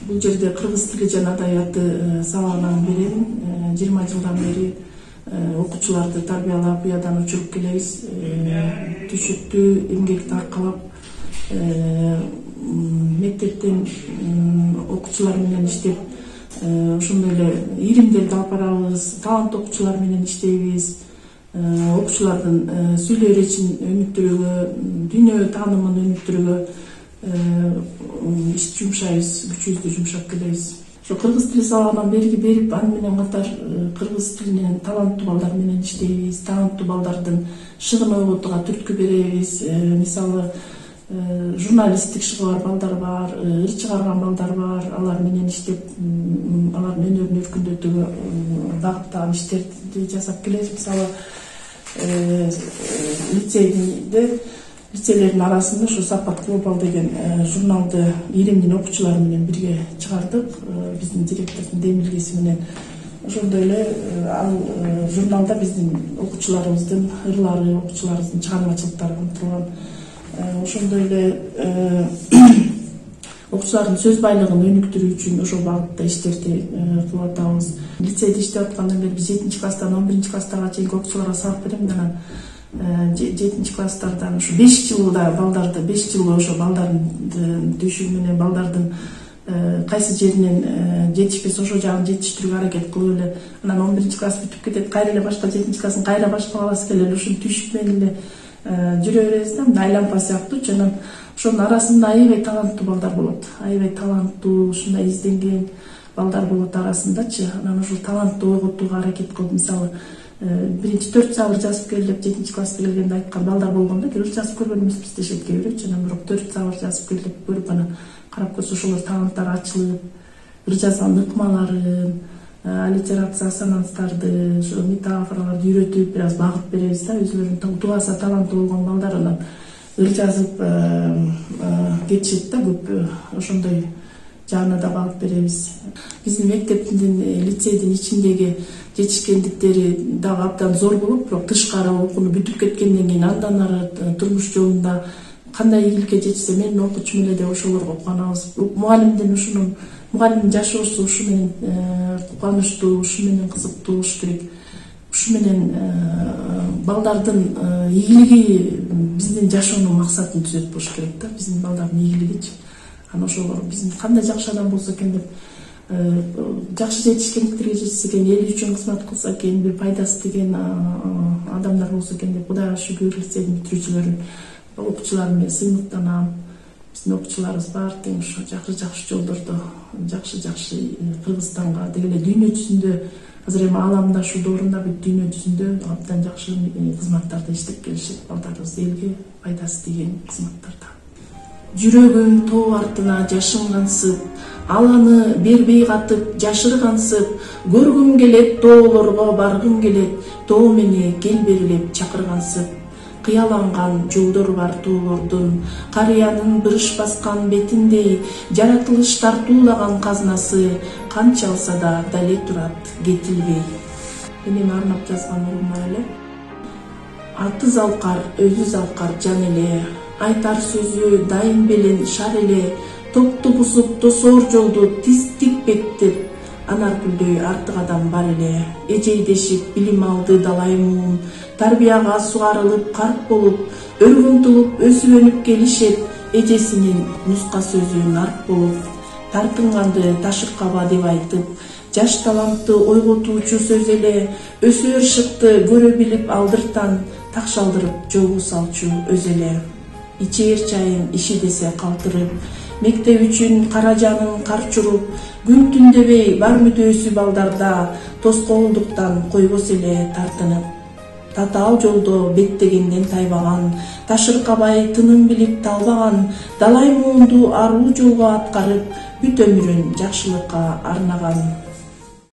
Бул жерде кыргыз тили жана адабияты сабагынан беребин. 20 жылдан бери окуучуларды тарбиялап, буядан учуруп келебиз. Түшүктүү эмгекти аркалап, мектептен окуучулар менен иштеп, ошондой эле илимдерди алып барабыз, таланттуу окуучулар менен иштейбиз. Окуучулардын сүйлөп эрежин өнүктүрүүгө, дүйнө таанымын өнүктүрүүгө иш жумшайбыз, күчүбүздү жумшап келебиз. Ошо кыргыз тили сабагынан белги берип, аны менен катар кыргыз тилинен таланттуу балдар менен иштейбиз. Таланттуу балдардын шыгын ойготууга түрткү беребиз. Мисалы, журналисттик шыгы бар балдар бар, ыр чыгарган балдар бар. Алар менен иштеп, алардын өнөрүн өркүндөтүүгө багыттаган иштерди жасап келебиз. Мисалы, лицейлердин арасында ушу Сапат Глобал деген журналды илимдин окуучулары менен бирге чыгардык. Биздин директордун демилгеси менен. Ошондой эле ал журналда биздин окуучуларыбыздын ырлары, окуучуларыбыздын чыгармачылыктары камтылган. Ошондой эле окуучулардын сөз байлыгын өнүктүрүү үчүн ошол багытта иштерди кылып атабыз. Лицейде иштеп аткандан бери биз 7-класстан 11-класстарга чейинки окуучуларга сабак берем. Анан 7-класстардан ушу 5 жылда балдарды, 5 жыл ошо балдардын түшүгү менен, балдардын кайсы жеринен жетишпесе ошол жагын жетиштирүүгө аракет кылып эле, анан 11-класс бүтүп кетет, кайра эле башка 7-классын кайра башкалабыз келе эле ушул түшүк менен эле жүрө беребиз да, мына айлампа сыяктуучу. Анан ошонун арасында аябай таланттуу балдар болот. Аябай таланттуу, ушундай изденген балдар болот арасындачы. Анан ушул талантты ойготууга аракет кылып, мисалы, биринчи 4 сабыр жазып кел деп 7-класска келгенде айткан балдар болгондо, ыр жазып көргөн эмеспиз дешет кээ бирөөчү. Анан бирок 4 сабыр жазып кел деп көрүп, анан карап көрсө ошолор таланттары ачылып, ыр жазган ыкмаларын, аллитерация, ассонанстарды, ошо метафораларды үйрөтүп, бир аз багыт беребиз да. Өзүлөрүнүн тубаса таланттуу болгон балдар анан ыр жазып кетишет да, көп ошондой жагына да багыт беребиз. Биздин мектептин, лицейдин ичиндеги жетишкендиктери дагы абдан зор болуп, бирок тышкары окууну бүтүп кеткенден кийин андан ары турмуш жолунда кандай ийгиликке жетишсе, менин окуучум эле деп ошолорго кубанабыз. Мугалимдин ушунун, мугалимдин жашоосу ушу менен кубанычтуу, ушу менен кызыктуу болуш керек. Ушу менен балдардын ийгилиги биздин жашоонун максатын түзөт болуш керек да, биздин балдардын ийгилигичи. Анан ошолор биздин кандай жакшы адам болсо экен деп, жакшы жетишкендиктерге жетсе экен, эл үчүн кызмат кылса экен, бир пайдасы тиген адамдар болсо экен деп, Кудайга шүгүр, лицейдин бүтүрүүчүлөрүн, окуучулар менен сыймыктанам. Биздин окуучуларыбыз бар тең ушу жакшы жолдордо, жакшы Кыргызстанга деги эле дүйнө жүзүндө, азыр эми ааламдашуу доорунда бүт дүйнө жүзүндө абдан жакшы кызматтарда иштеп келишет. Балдарыбыз элге пайдасы тийген кызматтарда. Жүрөгүм тоо артына жашынгансып, ал аны бербей катып жашыргансып, көргүм келет тоолорго баргым келет, тоо мени кел берилеп чакыргансып. Кыяланган жолдор бар тоолордун, карыянын бырыш баскан бетиндей, жаратылыш тартуулаган казнасы, канча алса да дале турат кетилбей. Менин арнап жазган урумдар эле. Аты залкар, өзү залкар жан эле, айтар сөзү дайым белен шар эле, топту бузуп тосоор жолду тиз тикпектеп, Анаркүлдөй артык адам бар эле. Эжейдешип билим алды далаймуун, тарбияга сугарылып карт болуп, өргөнтүлүп өсүп өнүп келишет, эжесинин нуска сөзү нарк болуп. Тартынганды ташыркаба деп айтып, жаш талантты ойготуучу сөз эле, өсөр шыкты көрө билип алдыртан, такшалдырып жолго салчу өз эле. Ичээр чайын иши десе калтырып, мектеп үчүн каражанын карчуруп, күн түн дебей бар мүдөөсү балдарда, тоскоолдуктан койбос эле тартынып. Татаал жолдо беттегенден тайбаган, ташыркабай тынын билип талбаган, далай муунду аруу жолго аткарып, бүт өмүрүн жакшылыкка арнаган.